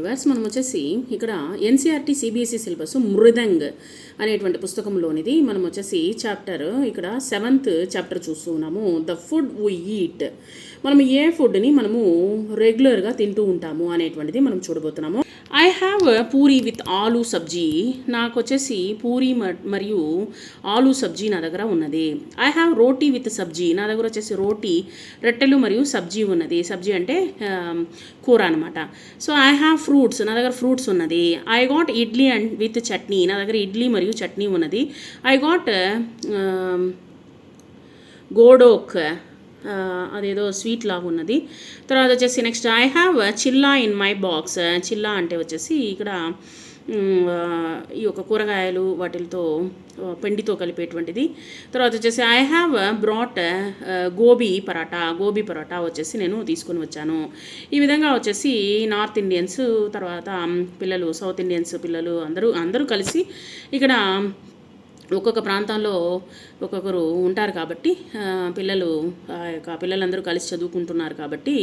Viewers, మనం వచ్చేసి ఇక్కడ ఎన్సీఆర్టీ సిబిఎస్ఈ సిలబస్ మృదంగ్ అనేటువంటి పుస్తకంలోనిది మనం వచ్చేసి చాప్టర్ ఇక్కడ 7th చాప్టర్ చూస్తూ ఉన్నాము. ద ఫుడ్ వీ ఈట్, మనం ఏ ఫుడ్ని మనము రెగ్యులర్గా తింటూ ఉంటాము అనేటువంటిది మనం చూడబోతున్నాము. I have puri with aloo sabzi, నాకు వచ్చేసి పూరీ మరియు ఆలూ సబ్జీ నా దగ్గర ఉన్నది. I have roti with sabzi, నా దగ్గర వచ్చేసి రోటీ రొట్టెలు మరియు సబ్జీ ఉన్నది. సబ్జీ అంటే కూర అనమాట. సో ఐ హ్యావ్ ఫ్రూట్స్, నా దగ్గర ఫ్రూట్స్ ఉన్నది. I got idli and with chutney, నా దగ్గర ఇడ్లీ మరియు చట్నీ ఉన్నది. ఐ గాట్ గోడోక్, అదేదో స్వీట్ లాగా ఉన్నది. తర్వాత వచ్చేసి next I have chilla in my box, chilla అంటే వచ్చేసి ఇక్కడ ఈ యొక్క కూరగాయలు వాటితో పిండితో కలిపేటువంటిది. తర్వాత వచ్చేసి I have brought gobi paratha వచ్చేసి నేను తీసుకొని వచ్చాను. ఈ విధంగా వచ్చేసి నార్త్ ఇండియన్స్, తర్వాత పిల్లలు, సౌత్ ఇండియన్స్ పిల్లలు అందరూ కలిసి ఇక్కడ ఒక్కొక్క ప్రాంతాల్లో ఒక్కొక్కరు ఉంటారు కాబట్టి పిల్లలందరూ కలిసి చదువుకుంటున్నారు కాబట్టి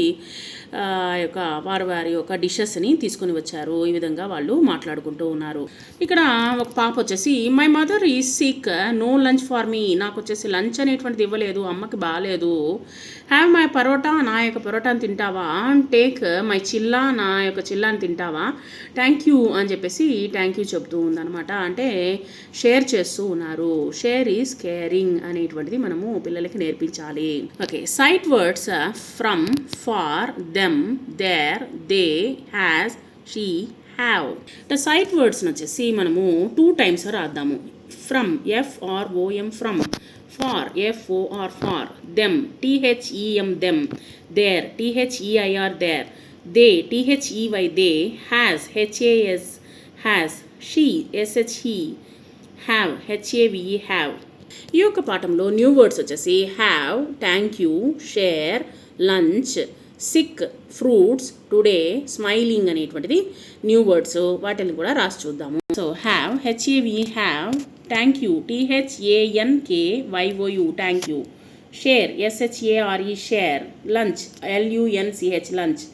వారి యొక్క డిషెస్ని తీసుకొని వచ్చారు. ఈ విధంగా వాళ్ళు మాట్లాడుకుంటూ ఉన్నారు. ఇక్కడ ఒక పాప వచ్చేసి my mother is sick, no lunch for me, నాకు వచ్చేసి లంచ్ అనేటువంటిది ఇవ్వలేదు, అమ్మకి బాగాలేదు. హ్యావ్ మై పరోటా, నా యొక్క పరోటాని తింటావా. టేక్ మై చిల్లా, నా యొక్క చిల్లాని తింటావా. థ్యాంక్ యూ అని చెప్పేసి థ్యాంక్ యూ చెప్తూ ఉందన్నమాట. అంటే షేర్ చేస్తూ ఉన్నారు. షేర్ ఈజ్ కేరింగ్ అనేటువంటిది మనము పిల్లలకి నేర్పించాలి. Okay, sight words from, far, them, there, they, has, she, have. The sight వర్డ్స్ని వచ్చేసి మనము 2 times రాద్దాము. From, FROM, from. Far, FOR, far. Them, THEM, them. There, THEIR, there. They, THEY, they. Has, HAS, has. She, SH, he. Have, HAVE, have. ఈ యొక్క పాఠంలో new words వచ్చేసి have, thank you, share, lunch, sick, fruits, today, smiling అనేటువంటిది new words. వాటిని కూడా రాసి చూద్దాము. So have, HAVE, have. Thank you, THANKYOU, thank you. Share, SHARE, share. Lunch, LUNCH, lunch.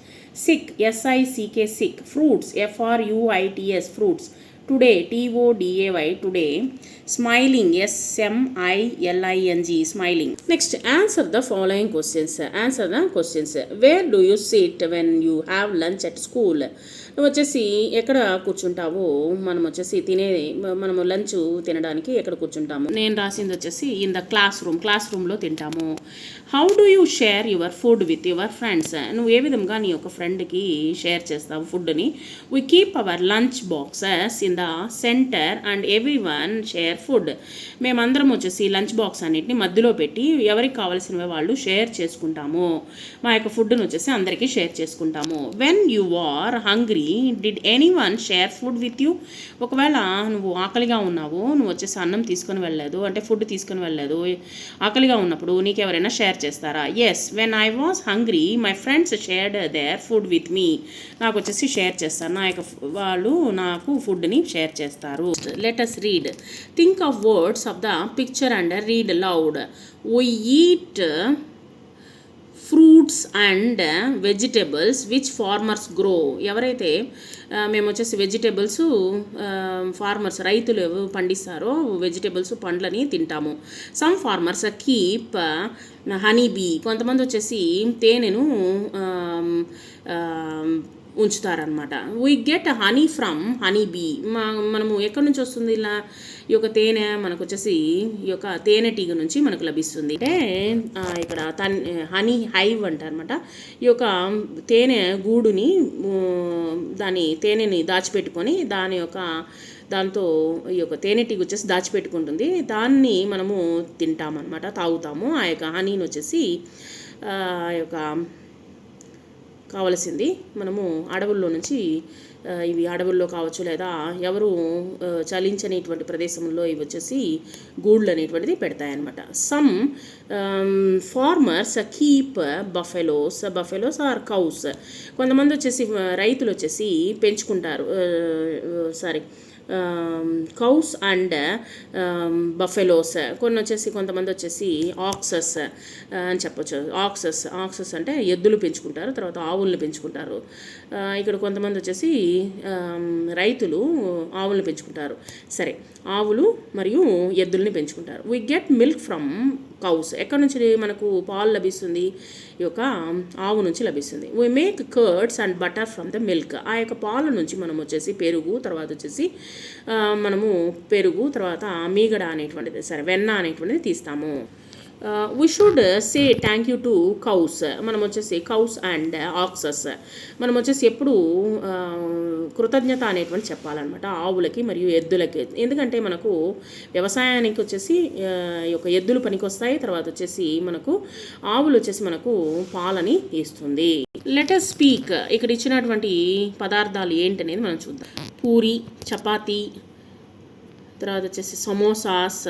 Sick, SICK, sick. Fruits, FRUITS, fruits. Today, TODAY, today. Smiling, SMILING, smiling. Next answer the following questions. Answer the questions. Where do you sit when you have lunch at school, నువ్వు వచ్చేసి ఎక్కడ కూర్చుంటావు, మనము lunch తినడానికి ఎక్కడ కూర్చుంటాము. నేను రాసింది వచ్చేసి ఇన్ ద క్లాస్ రూమ్లో తింటాము. How do you share your food with your friends, నువ్వు ఏ విధంగా నీ యొక్క ఫ్రెండ్కి షేర్ చేస్తావు ఫుడ్ని. We keep our lunch boxes in the centre and every one share food, మేమందరం వచ్చేసి లంచ్ బాక్స్ అన్నిటిని మధ్యలో పెట్టి ఎవరికి కావాల్సినవి వాళ్ళు షేర్ చేసుకుంటాము. మా యొక్క ఫుడ్ని వచ్చేసి అందరికీ షేర్ చేసుకుంటాము. When you are hungry did anyone share food with you, ఒకవేళ నువ్వు ఆకలిగా ఉన్నావు, నువ్వు వచ్చేసి అన్నం తీసుకొని వెళ్ళలేదు, అంటే ఫుడ్ తీసుకొని వెళ్ళలేదు, ఆకలిగా ఉన్నప్పుడు నీకు ఎవరైనా షేర్ చేస్తారా. Yes, when I was hungry my friends shared their food with me, నాకు వచ్చేసి షేర్ చేస్తారు, వాళ్ళు నాకు ఫుడ్ని షేర్ చేస్తారు. Let us read. Think of words of the picture and read aloud. We eat fruits and vegetables which farmers grow, ఎవరైతే మేము వచ్చేసి వెజిటేబుల్స్ ఫార్మర్స్ రైతులు పండిస్తారో వెజిటేబుల్స్ పండ్లని తింటాము. Some farmers keep honey bee, కొంతమంది వచ్చేసి తేనెను ఉంచుతారనమాట. We get honey from honey bee, మనము ఎక్కడి నుంచి వస్తుంది ఇలా ఈ యొక్క తేనె, మనకు వచ్చేసి ఈ యొక్క తేనెటీగ నుంచి మనకు లభిస్తుంది. అంటే ఇక్కడ హనీ హైవ్ అంటారనమాట. ఈ యొక్క తేనె గూడుని తేనెని దాచిపెట్టుకొని దాంతో ఈ యొక్క తేనెటీగ వచ్చేసి దాచిపెట్టుకుంటుంది, దాన్ని మనము తింటామన్నమాట, తాగుతాము. ఆ యొక్క హనీని వచ్చేసి ఆ యొక్క కావలసింది మనము అడవుల్లో నుంచి, ఇవి అడవుల్లో కావచ్చు లేదా ఎవరు చలించనేటువంటి ప్రదేశంలో ఇవి వచ్చేసి గూళ్ళు అనేటువంటిది పెడతాయన్నమాట. Some farmers keep buffaloes or cows, కొంతమంది వచ్చేసి రైతులు వచ్చేసి పెంచుకుంటారు, కౌస్ అండ్ బఫెలోస్, కొన్ని వచ్చేసి కొంతమంది వచ్చేసి ఆక్సెస్ అని చెప్పొచ్చు. ఆక్సెస్ అంటే ఎద్దులు పెంచుకుంటారు, తర్వాత ఆవులను పెంచుకుంటారు. ఇక్కడ కొంతమంది వచ్చేసి రైతులు ఆవులను పెంచుకుంటారు. సరే, ఆవులు మరియు ఎద్దుల్ని పెంచుకుంటారు. We get milk from cows, ఎక్కడి నుంచి మనకు పాలు లభిస్తుంది? ఈ యొక్క ఆవు నుంచి లభిస్తుంది. We make curds and butter from the milk, ఆ యొక్క పాల నుంచి మనం వచ్చేసి పెరుగు, తర్వాత వచ్చేసి తర్వాత మీగడ అనేటువంటిది, సరే వెన్న అనేటువంటిది తీస్తాము. We should say thank you to cows, మనం వచ్చేసి కౌస్ అండ్ ఆక్సెస్, మనం వచ్చేసి ఎప్పుడు కృతజ్ఞత అనేటువంటి చెప్పాలన్నమాట ఆవులకి మరియు ఎద్దులకి. ఎందుకంటే మనకు వ్యవసాయానికి వచ్చేసి ఈ యొక్క ఎద్దులు పనికి వస్తాయి, తర్వాత వచ్చేసి మనకు ఆవులు వచ్చేసి మనకు పాలని ఇస్తుంది. లెట్ us స్పీక్, ఇక్కడ ఇచ్చినటువంటి పదార్థాలు ఏంటనేది మనం చూద్దాం. పూరి, చపాతీ, తర్వాత వచ్చేసి samosas,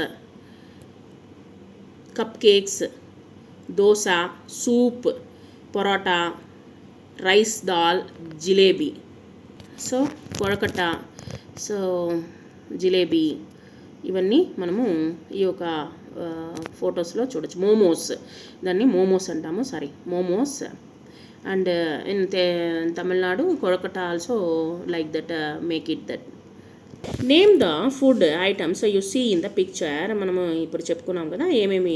cupcakes, dosa, soup, paratha, rice dal, jalebi, so కొరకట, సో జిలేబీ, ఇవన్నీ మనము ఈ యొక్క ఫొటోస్లో చూడొచ్చు. మోమోస్, దాన్ని మోమోస్ అంటాము, మోమోస్. అండ్ ఇన్ తమిళనాడు కొరకట also like that, make it that. Name the food items you see in the picture, మనము ఇప్పుడు చెప్పుకున్నాం కదా ఏమేమి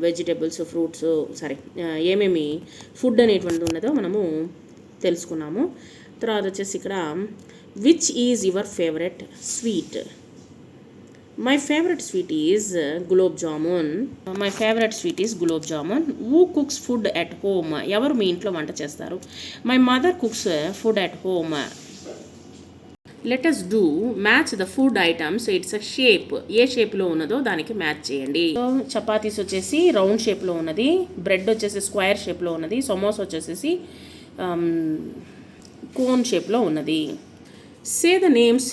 వెజిటేబుల్స్, ఫ్రూట్స్, ఏమేమి ఫుడ్ అనేటువంటిది ఉన్నదో మనము తెలుసుకున్నాము. తర్వాత వచ్చేసి ఇక్కడ which is your favourite sweet? My favourite sweet is gulab jamun. Who cooks food at home, ఎవరు మీ ఇంట్లో వంట చేస్తారు? My mother cooks food at home. Let us do match the food items, it's a shape, ఏ షేప్లో ఉన్నదో దానికి మ్యాచ్ చేయండి. చపాతీస్ వచ్చేసి రౌండ్ షేప్లో ఉన్నది, బ్రెడ్ వచ్చేసి స్క్వేర్ షేప్లో ఉన్నది, సమోసా వచ్చేసి కోన్ షేప్లో ఉన్నది. Say the names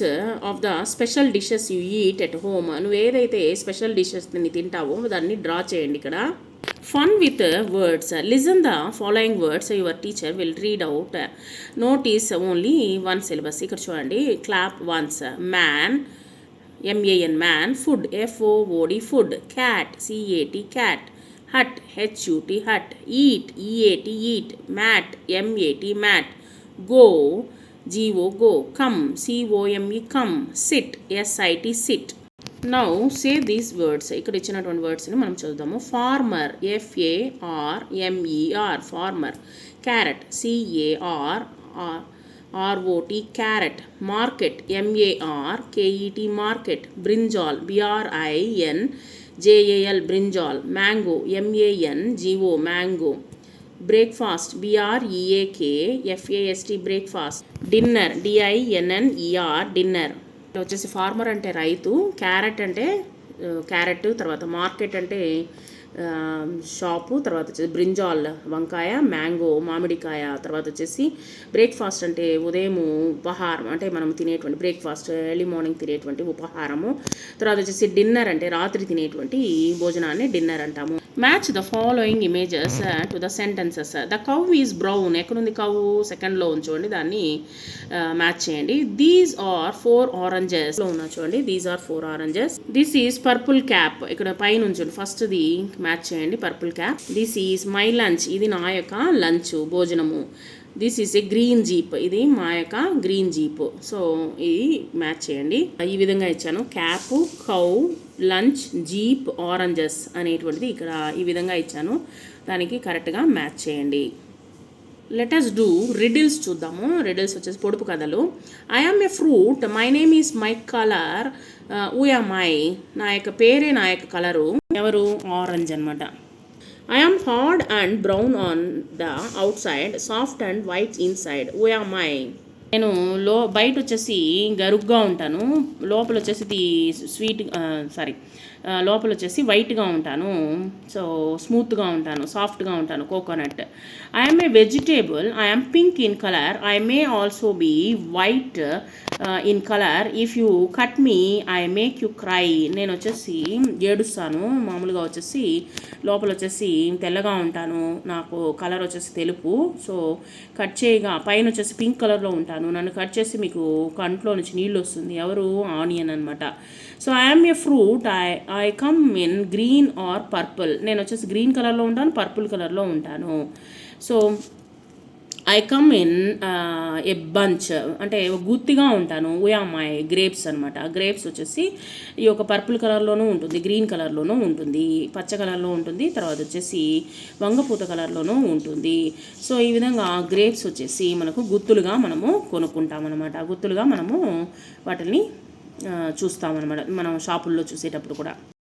of the special dishes you eat at home, నువ్వు ఏదైతే స్పెషల్ డిషెస్ని తింటావో దాన్ని డ్రా చేయండి ఇక్కడ. Fun with words, listen the following words, your teacher will read out, notice only one syllabus. ఇక్కడ చూడండి, clap once, man, MAN man, food, FOOD food, cat, CAT cat, hut, HUT hut, eat, EAT eat, mat, MAT mat, go, GO go, come, COME come, sit, SIT SIT. Now say these words, ఇక్కడ ఇచ్చినటువంటి వర్డ్స్ని మనం చూద్దాము. Farmer, FARMER farmer, carrot, CARROT carrot, market, MARKET market, brinjal, BRINJAL brinjal, mango, MANGO mango, breakfast, BREAKFAST breakfast, dinner, DINNER dinner. వచ్చేసి farmer అంటే రైతు, carrot అంటే carrot, తర్వాత మార్కెట్ అంటే షాపు, తర్వాత వచ్చేసి బ్రింజాల్ వంకాయ, మ్యాంగో మామిడికాయ, తర్వాత వచ్చేసి బ్రేక్ఫాస్ట్ అంటే ఉదయము ఉపహారం, అంటే మనం తినేటువంటి బ్రేక్ఫాస్ట్, ఎర్లీ మార్నింగ్ తినేటువంటి ఉపహారము. తర్వాత వచ్చేసి డిన్నర్ అంటే రాత్రి తినేటువంటి భోజనాన్ని డిన్నర్ అంటాము. Match the following images to the sentences. The cow is brown, ఎక్కడుంది కౌ? సెకండ్లో ఉంచండి, దాన్ని మ్యాచ్ చేయండి. దీస్ ఆర్ 4 ఆరెంజెస్ లో ఉన్నా చూడండి, these are 4 oranges. This is purple cap, ఇక్కడ పైన ఉంచండి, ఫస్ట్ది మ్యాచ్ చేయండి, purple cap. This is my lunch, ఇది నా యొక్క లంచ్ భోజనము. This is a green jeep, ఇది మా యొక్క గ్రీన్ జీప్. సో ఇది మ్యాచ్ చేయండి. ఈ విధంగా ఇచ్చాను, cap, cow, lunch, jeep, oranges అనేటువంటిది ఇక్కడ ఈ విధంగా ఇచ్చాను, దానికి కరెక్ట్గా మ్యాచ్ చేయండి. లెట్ us డూ రిడిల్స్ చూద్దాము. రిడిల్స్ వచ్చేసి పొడుపు కథలు. I am a fruit, my name is my colour, who am I, నా యొక్క పేరే నా యొక్క కలరు, ఎవరు? ఆరెంజ్ అనమాట. I am hard and brown on the outside, soft and white inside, who am I, నేను బయట వచ్చేసి గరుగ్గా ఉంటాను, లోపల వచ్చేసి లోపల వచ్చేసి వైట్గా ఉంటాను, సో స్మూత్గా ఉంటాను, సాఫ్ట్గా ఉంటాను, coconut. I'm a vegetable, I'm pink in colour, I may also be white in colour, if you cut me I make you cry. నేను వచ్చేసి ఏడుస్తాను, మామూలుగా వచ్చేసి లోపల వచ్చేసి తెల్లగా ఉంటాను, నాకు కలర్ వచ్చేసి తెలుపు. సో కట్ చేయగా పైన వచ్చేసి పింక్ కలర్లో ఉంటాను, నన్ను కట్ చేసి మీకు కంట్లో నుంచి నీళ్ళు వస్తుంది, ఎవరు ఆనియన్ అనమాట. So I'm a fruit, I come in green are purple. నేను వచ్చేసి గ్రీన్ కలర్లో ఉంటాను, పర్పుల్ కలర్లో ఉంటాను. So I come in a bunch, అంటే గుత్తిగా ఉంటాను. మై గ్రేప్స్ అనమాట. గ్రేప్స్ వచ్చేసి ఈ ఒక పర్పుల్ కలర్లోనూ ఉంటుంది, గ్రీన్ కలర్లోనూ ఉంటుంది, పచ్చ కలర్లో ఉంటుంది, తర్వాత వచ్చేసి వంగపూత కలర్లోనూ ఉంటుంది. సో ఈ విధంగా గ్రేప్స్ వచ్చేసి మనకు గుత్తులుగా మనము కొనుక్కుంటాం అనమాట. గుత్తులుగా మనము వాటిని చూస్తామన్నమాట మనం షాపుల్లో చూసేటప్పుడు కూడా.